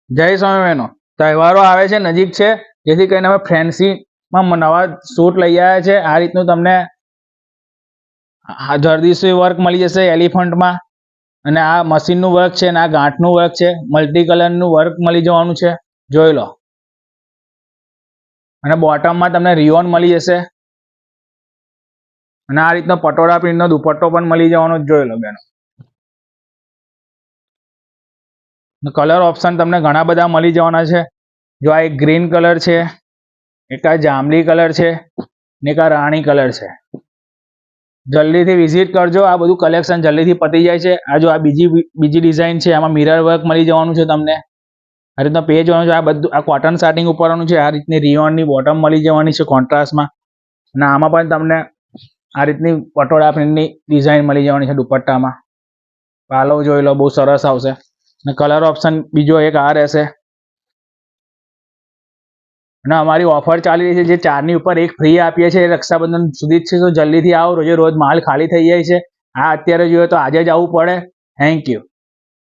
જય સ્વામિનારાયણ। તહેવારો આવે છે, નજીક છે, જેથી કરીને અમે ફેન્સીમાં નવા સૂટ લઈ આવ્યા છે। આ રીતનું તમને જરદોશી વર્ક મળી જશે એલિફન્ટમાં, અને આ મશીનનું વર્ક છે, અને આ ગાંઠનું વર્ક છે, મલ્ટી કલરનું વર્ક મળી જવાનું છે, જોઈ લો। અને બોટમમાં તમને રિયોન મળી જશે, અને આ રીતનો પટોળા પ્રિન્ટનો દુપટ્ટો પણ મળી જવાનો, જોઈ લો બેનો। કલર ઓપ્શન તમને ઘણા બધા મળી જવાના છે। જો આ એક ગ્રીન કલર છે, એક આ જાંબલી કલર છે, ને એક આ રાણી કલર છે। જલ્દીથી વિઝિટ કરજો, આ બધું કલેક્શન જલ્દીથી પતી જાય છે। આ જો આ બીજી ડિઝાઇન છે, આમાં મિરર વર્ક મળી જવાનું છે તમને। આ રીતના પેજ વાનું છે, આ બધું આ કોટન સાટિંગ ઉપરનું છે। આ રીતની રિયોનની બોટમ મળી જવાની છે કોન્ટ્રાસ્ટમાં, અને આમાં પણ તમને આ રીતની પટોળા પ્રિન્ટની ડિઝાઇન મળી જવાની છે દુપટ્ટામાં। પાલવ જોઈ લો, બહુ સરસ આવશે। અને કલર ઓપ્શન બીજો એક આ રહેશે, અને અમારી ઓફર ચાલી રહી છે, જે 4ની ઉપર 1 ફ્રી આપીએ છીએ, રક્ષાબંધન સુધી જ છે, તો જલ્દીથી આવો, રોજે રોજ માલ ખાલી થઈ જાય છે। આ અત્યારે જોઈએ તો આજે જ આવવું પડે। Thank you.